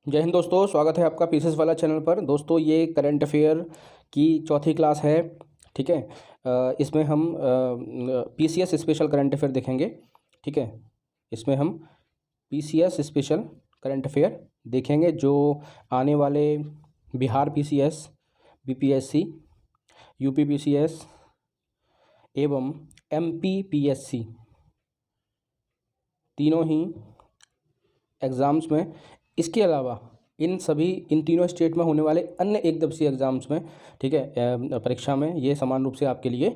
जय हिंद दोस्तों, स्वागत है आपका पीसीएस वाला चैनल पर। दोस्तों ये करंट अफेयर की चौथी क्लास है। ठीक है। इसमें हम पीसीएस स्पेशल करंट अफेयर देखेंगे। ठीक है। इसमें हम पीसीएस स्पेशल करंट अफेयर देखेंगे जो आने वाले Bihar PCS, BPSC, UP PCS एवं एमपी पीएससी तीनों ही एग्ज़ाम्स में, इसके अलावा इन तीनों स्टेट में होने वाले अन्य एक दिवसीय एग्ज़ाम्स में, ठीक है, परीक्षा में ये समान रूप से आपके लिए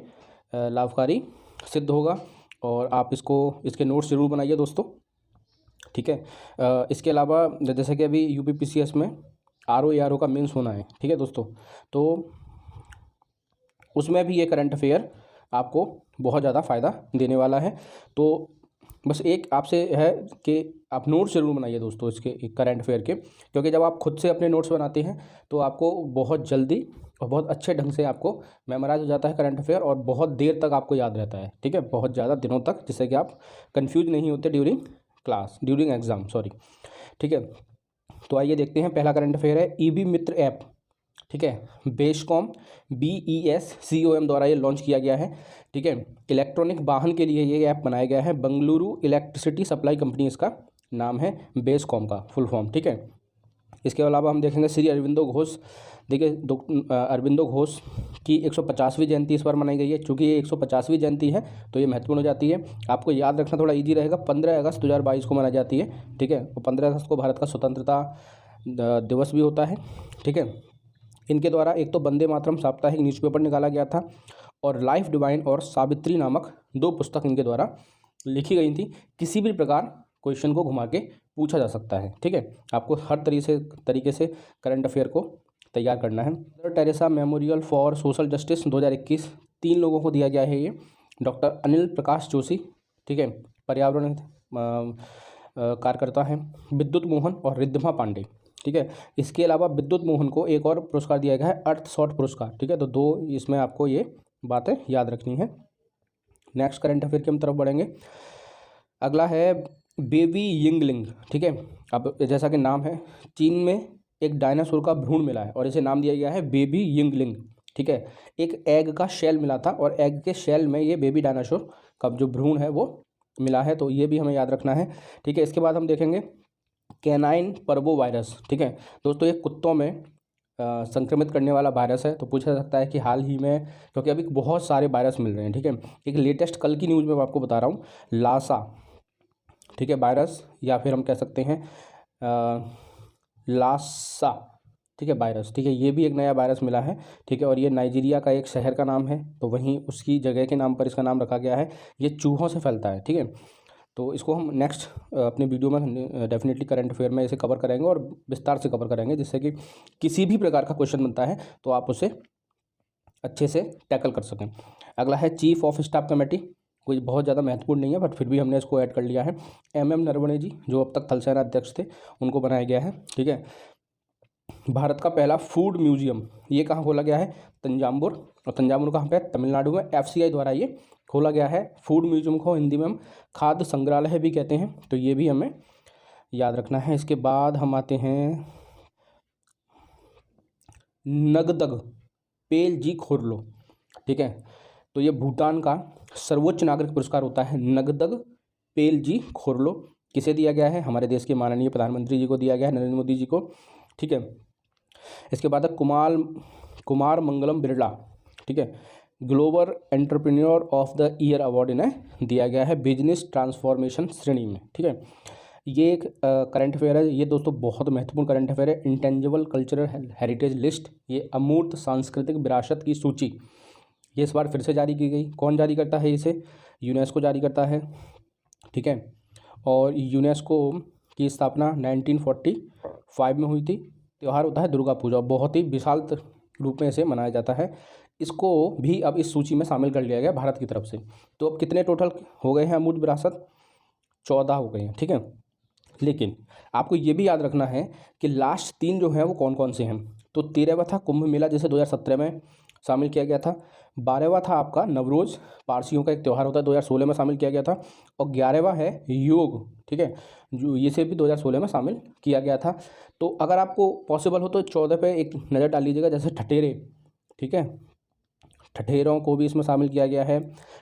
लाभकारी सिद्ध होगा। और आप इसके नोट्स ज़रूर बनाइए दोस्तों। ठीक है। इसके अलावा जैसे कि अभी यूपी पीसीएस में आरओ एआरओ का मेंस होना है। ठीक है दोस्तों, तो उसमें भी ये करंट अफेयर आपको बहुत ज़्यादा फ़ायदा देने वाला है। तो बस एक आपसे है कि आप नोट्स ज़रूर बनाइए दोस्तों इसके करंट अफेयर के, क्योंकि जब आप खुद से अपने नोट्स बनाते हैं तो आपको बहुत जल्दी और बहुत अच्छे ढंग से आपको मेमोराइज हो जाता है करंट अफेयर, और बहुत देर तक आपको याद रहता है। ठीक है, बहुत ज़्यादा दिनों तक, जिससे कि आप कन्फ्यूज नहीं होते ड्यूरिंग एग्ज़ाम, सॉरी। ठीक है, तो आइए देखते हैं। पहला करंट अफेयर है ईबी मित्र ऐप। ठीक है, बेस्कॉम BESCOM द्वारा ये लॉन्च किया गया है। ठीक है, इलेक्ट्रॉनिक वाहन के लिए ये ऐप बनाया गया है। बंगलुरु इलेक्ट्रिसिटी सप्लाई कंपनी इसका नाम है, बेस्कॉम का फुल फॉर्म। ठीक है, इसके अलावा हम देखेंगे श्री अरविंदो घोष। देखिए अरविंदो घोष की 150वीं जयंती इस बार मनाई गई है। चूँकि ये 150वीं जयंती है तो ये महत्वपूर्ण हो जाती है। आपको याद रखना थोड़ा ईजी रहेगा। 15 अगस्त 2022 को मनाई जाती है। ठीक है, और 15 अगस्त को भारत का स्वतंत्रता दिवस भी होता है। ठीक है, इनके द्वारा एक तो वंदे मातरम साप्ताहिक न्यूज़पेपर निकाला गया था, और लाइफ डिवाइन और सावित्री नामक 2 पुस्तक इनके द्वारा लिखी गई थी। किसी भी प्रकार क्वेश्चन को घुमा के पूछा जा सकता है। ठीक है, आपको हर तरीके से करंट अफेयर को तैयार करना है। Mother Teresa memorial for social justice 2021 3 लोगों को दिया गया है ये। डॉक्टर अनिल प्रकाश जोशी, ठीक है, पर्यावरण कार्यकर्ता हैं। विद्युत मोहन और रिद्धिमा पांडे। ठीक है, इसके अलावा विद्युत मोहन को एक और पुरस्कार दिया गया है, अर्थ शॉट पुरस्कार। ठीक है, तो 2 इसमें आपको ये बातें याद रखनी है। नेक्स्ट करंट अफेयर की हम तरफ बढ़ेंगे। अगला है बेबी यिंगलिंग। ठीक है, अब जैसा कि नाम है, चीन में एक डायनासोर का भ्रूण मिला है और इसे नाम दिया गया है बेबी यिंगलिंग। ठीक है, एक एग का शेल मिला था और एग के शेल में ये बेबी डायनासोर का जो भ्रूण है वो मिला है, तो ये भी हमें याद रखना है। ठीक है, इसके बाद हम देखेंगे कैनाइन पर्वो वायरस। ठीक है दोस्तों, ये कुत्तों में संक्रमित करने वाला वायरस है। तो पूछा जा सकता है कि हाल ही में, क्योंकि अभी बहुत सारे वायरस मिल रहे हैं। ठीक है, एक लेटेस्ट कल की न्यूज़ में मैं आपको बता रहा हूँ, लासा, ठीक है, वायरस, या फिर हम कह सकते हैं लासा, ठीक है, वायरस। ठीक है, ये भी एक नया वायरस मिला है। ठीक है, और ये नाइजीरिया का एक शहर का नाम है, तो वहीं उसकी जगह के नाम पर इसका नाम रखा गया है। ये चूहों से फैलता है। ठीक है, तो इसको हम नेक्स्ट अपने वीडियो में डेफिनेटली करंट अफेयर में इसे कवर करेंगे और विस्तार से कवर करेंगे, जिससे कि किसी भी प्रकार का क्वेश्चन बनता है तो आप उसे अच्छे से टैकल कर सकें। अगला है चीफ ऑफ स्टाफ कमेटी। कोई बहुत ज़्यादा महत्वपूर्ण नहीं है, बट फिर भी हमने इसको ऐड कर लिया है। MM नरवणे जी, जो अब तक थल सेना अध्यक्ष थे, उनको बनाया गया है। ठीक है, भारत का पहला फूड म्यूजियम ये कहाँ खोला गया है? तंजावुर। और तंजावुर कहाँ पे है? तमिलनाडु में। FCI द्वारा ये खोला गया है। फूड म्यूजियम को हिंदी में हम खाद्य संग्रहालय भी कहते हैं, तो ये भी हमें याद रखना है। इसके बाद हम आते हैं नगदग पेलजी खोरलो। ठीक है, तो ये भूटान का सर्वोच्च नागरिक पुरस्कार होता है, नगदग पेलजी खोरलो। किसे दिया गया है? हमारे देश के माननीय प्रधानमंत्री जी को दिया गया है, नरेंद्र मोदी जी को। ठीक है, इसके बाद है कुमार मंगलम बिरला। ठीक है, global entrepreneur of the year award इन्हें दिया गया है बिजनेस ट्रांसफॉर्मेशन श्रेणी में। ठीक है, ये एक करंट अफेयर है। ये दोस्तों बहुत महत्वपूर्ण करंट अफेयर है। इंटेंजिबल कल्चरल हेरिटेज लिस्ट, ये अमूर्त सांस्कृतिक विरासत की सूची, ये इस बार फिर से जारी की गई। कौन जारी करता है इसे? यूनेस्को जारी करता है। ठीक है, और यूनेस्को की स्थापना 1945 में हुई थी। त्यौहार होता है दुर्गा पूजा, बहुत ही विशाल रूप में इसे मनाया जाता है। इसको भी अब इस सूची में शामिल कर लिया गया भारत की तरफ से। तो अब कितने टोटल हो गए हैं अमूर्त विरासत? 14 हो गए हैं। ठीक है, लेकिन आपको ये भी याद रखना है कि लास्ट 3 जो हैं वो कौन कौन से हैं। तो 13वां था कुंभ मेला, जैसे 2017 में शामिल किया गया था। 12वां था आपका नवरोज़, पारसियों का एक त्यौहार होता है, 2016 में शामिल किया गया था। और 11वां है योग, ठीक है, जो ये से भी 2016 में शामिल किया गया था। तो अगर आपको पॉसिबल हो तो 14 पे एक नज़र डाल लीजिएगा, जैसे ठठेरे, ठीक है, ठठेरों को भी इसमें शामिल किया गया है,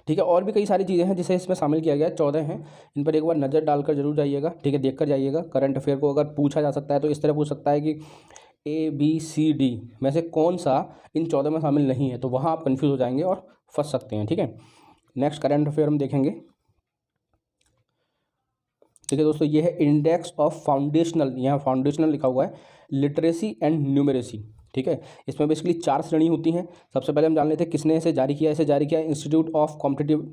ठीक है। और भी कई सारी चीज़ें हैं जिसे इसमें शामिल किया गया है, 14 हैं। इन पर एक बार नज़र डालकर जरूर जाइएगा, ठीक है, देख कर जाइएगा। करंट अफेयर को अगर पूछा जा सकता है तो इस तरह पूछ सकता है कि ABCD में से कौन सा इन 14 में शामिल नहीं है, तो वहाँ आप कन्फ्यूज़ हो जाएंगे और फंस सकते हैं, ठीक है। नेक्स्ट करंट अफेयर हम देखेंगे, ठीक है दोस्तों, ये है इंडेक्स ऑफ फाउंडेशनल, यहाँ फाउंडेशनल लिखा हुआ है, लिटरेसी एंड न्यूमरेसी, ठीक है। इसमें बेसिकली 4 श्रेणी होती हैं। सबसे पहले हम जान लेते हैं किसने इसे जारी किया है। इसे जारी किया है इंस्टीट्यूट ऑफ कॉम्पिटिटिव,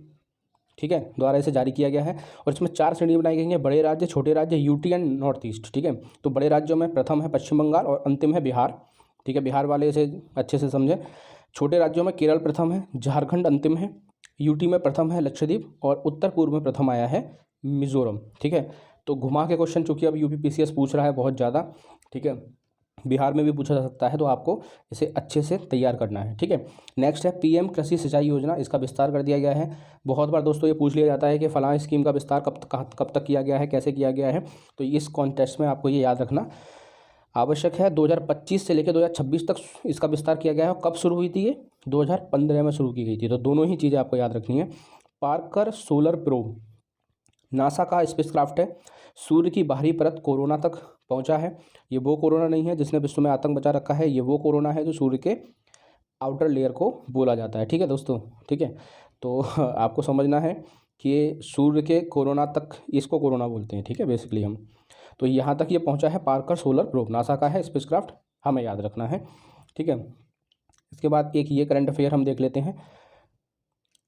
ठीक है, द्वारा इसे जारी किया गया है। और इसमें 4 श्रेणी बनाई गई हैं, बड़े राज्य, छोटे राज्य, यूटी एंड नॉर्थ ईस्ट, ठीक है। तो बड़े राज्यों में प्रथम है पश्चिम बंगाल और अंतिम है बिहार, ठीक है, बिहार वाले इसे अच्छे से समझें। छोटे राज्यों में केरल प्रथम है, झारखंड अंतिम है, यूटी में प्रथम है लक्षद्वीप, और उत्तर पूर्व में प्रथम आया है मिजोरम, ठीक है। तो घुमा के क्वेश्चन चूंकि अब यूपीपीसीएस पूछ रहा है बहुत ज़्यादा, ठीक है, बिहार में भी पूछा जा सकता है, तो आपको इसे अच्छे से तैयार करना है, ठीक है। नेक्स्ट है पीएम कृषि सिंचाई योजना, इसका विस्तार कर दिया गया है। बहुत बार दोस्तों ये पूछ लिया जाता है कि फलां स्कीम का विस्तार कब तक किया गया है, कैसे किया गया है, तो इस कॉन्टेक्स्ट में आपको ये याद रखना आवश्यक है। 2025 से लेकर 2026 तक इसका विस्तार किया गया है। कब शुरू हुई थी ये? 2015 में शुरू की गई थी। तो दोनों ही चीज़ें आपको याद रखनी है। पार्कर सोलर प्रोब नासा का स्पेसक्राफ्ट है, सूर्य की बाहरी परत कोरोना तक पहुंचा है। ये वो कोरोना नहीं है जिसने विश्व में आतंक बचा रखा है, ये वो कोरोना है जो सूर्य के आउटर लेयर को बोला जाता है, ठीक है दोस्तों, ठीक है। तो आपको समझना है कि सूर्य के कोरोना तक इसको कोरोना बोलते हैं, ठीक है, बेसिकली हम। तो यहाँ तक ये पहुँचा है पार्कर सोलर प्रोब, नासा का है स्पेसक्राफ्ट, हमें याद रखना है, ठीक है। इसके बाद एक ये करंट अफेयर हम देख लेते हैं,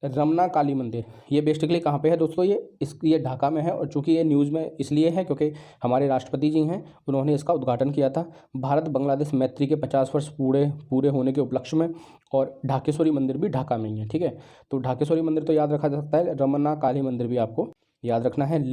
रमना काली मंदिर, ये बेसिकली कहाँ पे है दोस्तों? ये ढाका में है। और चूंकि ये न्यूज़ में इसलिए है क्योंकि हमारे राष्ट्रपति जी हैं, उन्होंने इसका उद्घाटन किया था भारत बांग्लादेश मैत्री के 50 वर्ष पूरे होने के उपलक्ष्य में। और ढाकेश्वरी मंदिर भी ढाका में ही है, ठीक है। तो ढाकेश्वरी मंदिर तो याद रखा जा सकता है, रमना काली मंदिर भी आपको याद रखना है।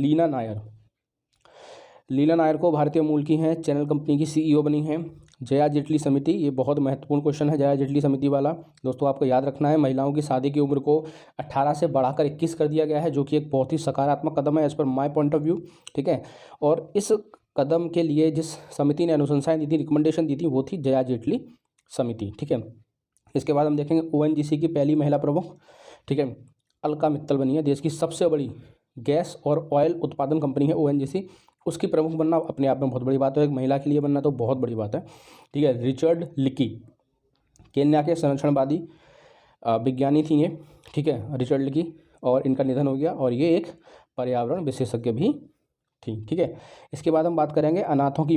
लीना नायर को भारतीय मूल की हैं, चैनल कंपनी की CEO बनी हैं। जया जेटली समिति, ये बहुत महत्वपूर्ण क्वेश्चन है, जया जेटली समिति वाला दोस्तों आपको याद रखना है। महिलाओं की शादी की उम्र को 18 से बढ़ाकर 21 कर दिया गया है, जो कि एक बहुत ही सकारात्मक कदम है as per my point of view, ठीक है। और इस कदम के लिए जिस समिति ने अनुशंसाएं दी थी, रिकमेंडेशन दी थी, वो थी जया जेटली समिति, ठीक है। इसके बाद हम देखेंगे ONGC की पहली महिला प्रमुख, ठीक है, अलका मित्तल बनी है। देश की सबसे बड़ी गैस और ऑयल उत्पादन कंपनी है ONGC, उसकी प्रमुख बनना अपने आप में बहुत बड़ी बात है। एक महिला के लिए बनना तो बहुत बड़ी बात है, ठीक है। रिचर्ड लिकी, केन्या के संरक्षणवादी विज्ञानी थी ये, ठीक है, रिचर्ड लिकी, और इनका निधन हो गया। और ये एक पर्यावरण विशेषज्ञ भी थी, ठीक है। इसके बाद हम बात करेंगे अनाथों की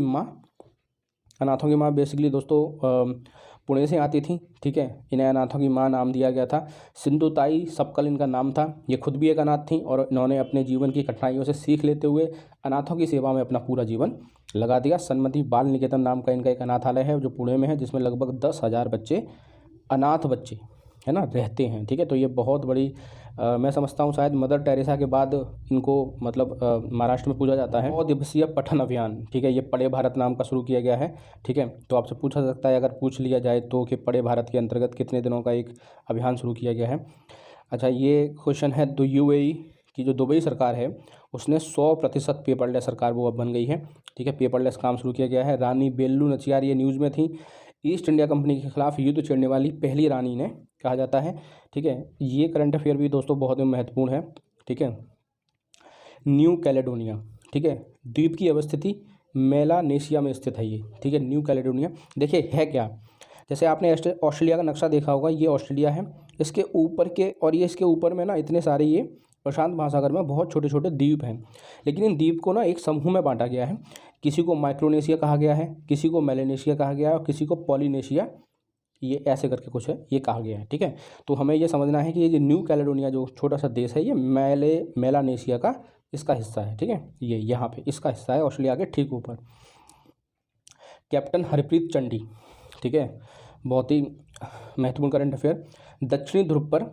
माँ बेसिकली दोस्तों पुणे से आती थी, ठीक है। इन्हें अनाथों की माँ नाम दिया गया था। सिंधुताई सपकल इनका नाम था। ये खुद भी एक अनाथ थी और इन्होंने अपने जीवन की कठिनाइयों से सीख लेते हुए अनाथों की सेवा में अपना पूरा जीवन लगा दिया। सन्मति बाल निकेतन नाम का इनका एक अनाथालय है जो पुणे में है, जिसमें लगभग 10,000 बच्चे, अनाथ बच्चे है ना, रहते हैं, ठीक है। तो ये बहुत बड़ी मैं समझता हूँ शायद मदर टेरेसा के बाद इनको मतलब महाराष्ट्र में पूजा जाता है। 100 दिवसीय पठन अभियान, ठीक है, ये पढ़े भारत नाम का शुरू किया गया है, ठीक है। तो आपसे पूछा जा सकता है अगर पूछ लिया जाए तो कि पढ़े भारत के अंतर्गत कितने दिनों का एक अभियान शुरू किया गया है। अच्छा, ये क्वेश्चन है, तो UAE की जो दुबई सरकार है उसने 100% पेपरलेस सरकार वो अब बन गई है, ठीक है। पेपरलेस काम शुरू किया गया है। रानी बेल्लू नचियार ये न्यूज़ में थी, ईस्ट इंडिया कंपनी के खिलाफ युद्ध छेड़ने वाली पहली रानी ने कहा जाता है, ठीक है। ये करंट अफेयर भी दोस्तों बहुत ही महत्वपूर्ण है, ठीक है। न्यू कैलेडोनिया, ठीक है, द्वीप की अवस्थिति मेलानेशिया में स्थित है ये, ठीक है। न्यू कैलेडोनिया देखिए है क्या, जैसे आपने ऑस्ट्रेलिया का नक्शा देखा होगा, ये ऑस्ट्रेलिया है, इसके ऊपर के और ये इसके ऊपर में ना इतने सारे ये प्रशांत महासागर में बहुत छोटे छोटे द्वीप हैं, लेकिन इन द्वीप को ना एक समूह में बांटा गया है। किसी को माइक्रोनेशिया कहा गया है, किसी को मेलानेशिया कहा गया है, और किसी को पॉलिनेशिया, ये ऐसे करके कुछ है, ये कहा गया है, ठीक है। तो हमें ये समझना है कि ये जो न्यू कैलेडोनिया जो छोटा सा देश है, ये मेलानेशिया का इसका हिस्सा है, ठीक है। ये यहाँ पे इसका हिस्सा है ऑस्ट्रेलिया के ठीक ऊपर। कैप्टन हरप्रीत चंडी, ठीक है, बहुत ही महत्वपूर्ण करंट अफेयर। दक्षिणी ध्रुव पर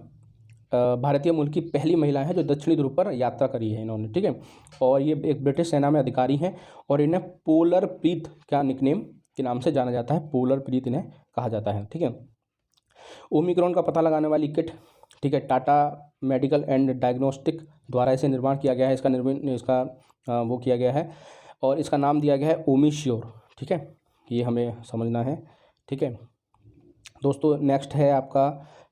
भारतीय मूल की पहली महिला है जो दक्षिणी ध्रुव पर यात्रा करी है इन्होंने, ठीक है। और ये एक ब्रिटिश सेना में अधिकारी हैं और इन्हें पोलर प्रीत का निकनेम के नाम से जाना जाता है, पोलर प्रीत इन्हें कहा जाता है, ठीक है। ओमिक्रॉन का पता लगाने वाली किट, ठीक है, टाटा मेडिकल एंड डायग्नोस्टिक द्वारा इसे निर्माण किया गया है, इसका वो किया गया है और इसका नाम दिया गया है ओमिश्योर, ठीक है, ये हमें समझना है, ठीक है दोस्तों। नेक्स्ट है आपका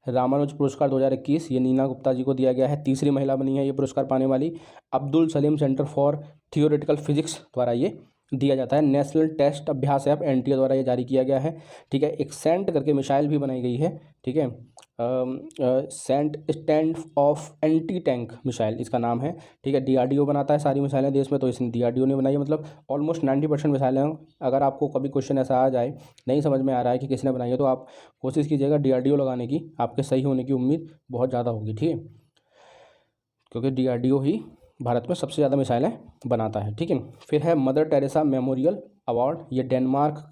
रामानुज पुरस्कार 2021, ये नीना गुप्ता जी को दिया गया है, तीसरी महिला बनी है ये पुरस्कार पाने वाली। Abdul Salim centre for theoretical physics द्वारा ये दिया जाता है। नेशनल टेस्ट अभ्यास ऐप एनटीए द्वारा ये जारी किया गया है, ठीक है। एक सेंट करके मिसाइल भी बनाई गई है, ठीक है, SANT stand off anti tank missile इसका नाम है, ठीक है। डीआरडीओ बनाता है सारी मिसाइलें देश में, तो इसने डीआरडीओ ने बनाई है, मतलब ऑलमोस्ट 90% मिसाइलें। अगर आपको कभी क्वेश्चन ऐसा आ जाए नहीं समझ में आ रहा है कि किसने बनाई है, तो आप कोशिश कीजिएगा डीआरडीओ लगाने की, आपके सही होने की उम्मीद बहुत ज़्यादा होगी, ठीक है, क्योंकि डीआरडीओ ही भारत में सबसे ज़्यादा मिसाइलें बनाता है, ठीक है। फिर है मदर टेरेसा मेमोरियल अवार्ड, ये डेनमार्क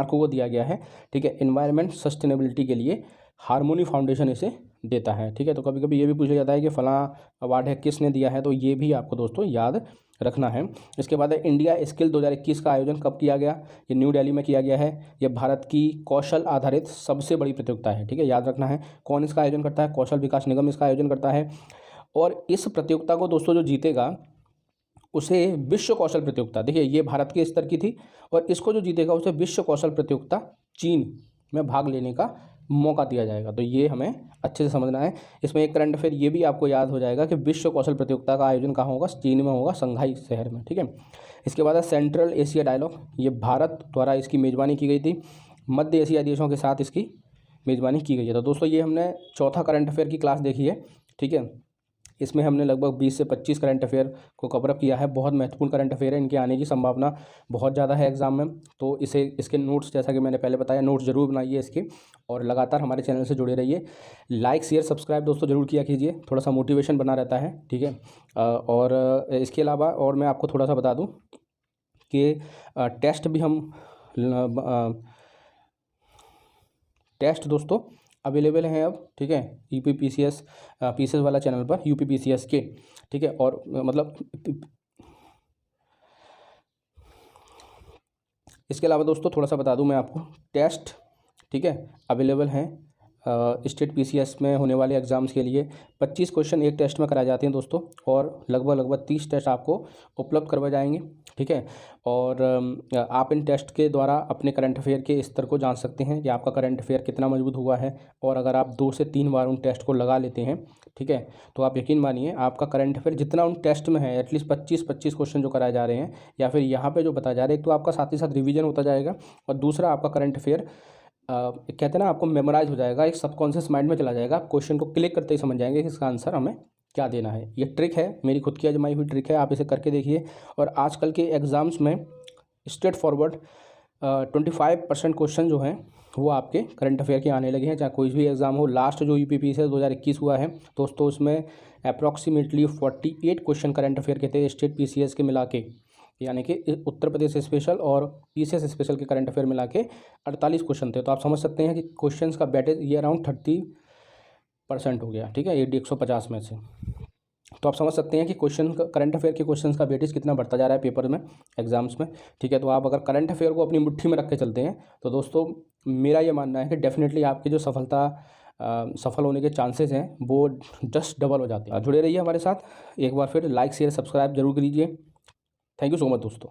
को दिया गया है, ठीक है। एनवायरनमेंट सस्टेनेबिलिटी के लिए हार्मोनी फाउंडेशन इसे देता है, ठीक है। तो कभी कभी ये भी पूछा जाता है कि फलां अवार्ड है किसने दिया है, तो ये भी आपको दोस्तों याद रखना है। इसके बाद है इंडिया स्किल 2021 का आयोजन कब किया गया, ये न्यू दिल्ली में किया गया है। ये भारत की कौशल आधारित सबसे बड़ी प्रतियोगिता है, ठीक है, याद रखना है। कौन इसका आयोजन करता है, कौशल विकास निगम इसका आयोजन करता है। और इस प्रतियोगिता को दोस्तों जो जीतेगा उसे विश्व कौशल प्रतियोगिता, देखिए ये भारत के स्तर की थी, और इसको जो जीतेगा उसे विश्व कौशल प्रतियोगिता चीन में भाग लेने का मौका दिया जाएगा। तो ये हमें अच्छे से समझना है। इसमें एक करंट अफेयर ये भी आपको याद हो जाएगा कि विश्व कौशल प्रतियोगिता का आयोजन कहाँ होगा, चीन में होगा, संघाई शहर में, ठीक है। इसके बाद है सेंट्रल एशिया डायलॉग, ये भारत द्वारा इसकी मेज़बानी की गई थी, मध्य एशिया देशों के साथ इसकी मेज़बानी की गई है। तो दोस्तों ये हमने चौथा करंट अफेयर की क्लास देखी है, ठीक है। इसमें हमने लगभग 20 से 25 करंट अफेयर को कवरअप किया है। बहुत महत्वपूर्ण करंट अफेयर है, इनके आने की संभावना बहुत ज़्यादा है एग्जाम में। तो इसके नोट्स, जैसा कि मैंने पहले बताया, नोट्स जरूर बनाइए इसके, और लगातार हमारे चैनल से जुड़े रहिए। लाइक शेयर सब्सक्राइब दोस्तों जरूर किया कीजिए, थोड़ा सा मोटिवेशन बना रहता है, ठीक है। और इसके अलावा और मैं आपको थोड़ा सा बता दूँ कि टेस्ट भी हम टेस्ट दोस्तों अवेलेबल हैं अब, ठीक है, यूपी पीसीएस वाला चैनल पर, यूपी पीसीएस के, ठीक है। और मतलब इसके अलावा दोस्तों थोड़ा सा बता दूं मैं आपको, टेस्ट, ठीक है, अवेलेबल हैं स्टेट पीसीएस में होने वाले एग्ज़ाम्स के लिए। 25 क्वेश्चन एक टेस्ट में कराए जाते हैं दोस्तों, और लगभग 30 टेस्ट आपको उपलब्ध करवाए जाएंगे, ठीक है। और आप इन टेस्ट के द्वारा अपने करंट अफेयर के स्तर को जान सकते हैं कि आपका करंट अफेयर कितना मजबूत हुआ है। और अगर आप 2 से 3 बार उन टेस्ट को लगा लेते हैं, ठीक है, तो आप यकीन मानिए आपका करंट अफेयर जितना उन टेस्ट में है, एटलीस्ट 25 क्वेश्चन जो कराए जा रहे हैं या फिर यहाँ पे जो बताया जा रहा है, एक तो आपका साथ ही साथ रिवीजन होता जाएगा, और दूसरा आपका करंट अफेयर कहते हैं ना, आपको मेमोराइज हो जाएगा, एक सबकॉन्शियस माइंड में चला जाएगा। आप क्वेश्चन को क्लिक करते ही समझ जाएंगे कि इसका आंसर हमें क्या देना है। ये ट्रिक है, मेरी खुद की आजमाई हुई ट्रिक है, आप इसे करके देखिए। और आजकल के एग्ज़ाम्स में स्ट्रेट फॉरवर्ड 25% क्वेश्चन जो हैं वो आपके करंट अफेयर के आने लगे हैं, चाहे कोई भी एग्ज़ाम हो। लास्ट जो यूपीपीसीएस 2021 हुआ है दोस्तों, उसमें अप्रॉक्सीमेटली 48 क्वेश्चन करंट अफेयर के थे स्टेट पीसीएस के मिला के, यानी कि उत्तर प्रदेश स्पेशल और पीसीएस स्पेशल के करंट अफेयर मिला के 48 क्वेश्चन थे। तो आप समझ सकते हैं कि क्वेश्चंस का वेटेज ये अराउंड 30% हो गया, ठीक है, ये 150 में से। तो आप समझ सकते हैं कि क्वेश्चन करंट अफेयर के क्वेश्चंस का वेटेज कितना बढ़ता जा रहा है पेपर में, एग्जाम्स में, ठीक है। तो आप अगर करंट अफेयर को अपनी मुट्ठी में रख के चलते हैं तो दोस्तों मेरा ये मानना है कि डेफिनेटली आपकी जो सफल होने के चांसेस हैं वो जस्ट डबल हो जाते हैं। जुड़े रहिए हमारे साथ, एक बार फिर लाइक शेयर सब्सक्राइब जरूर कीजिए। थैंक यू सो मच दोस्तों।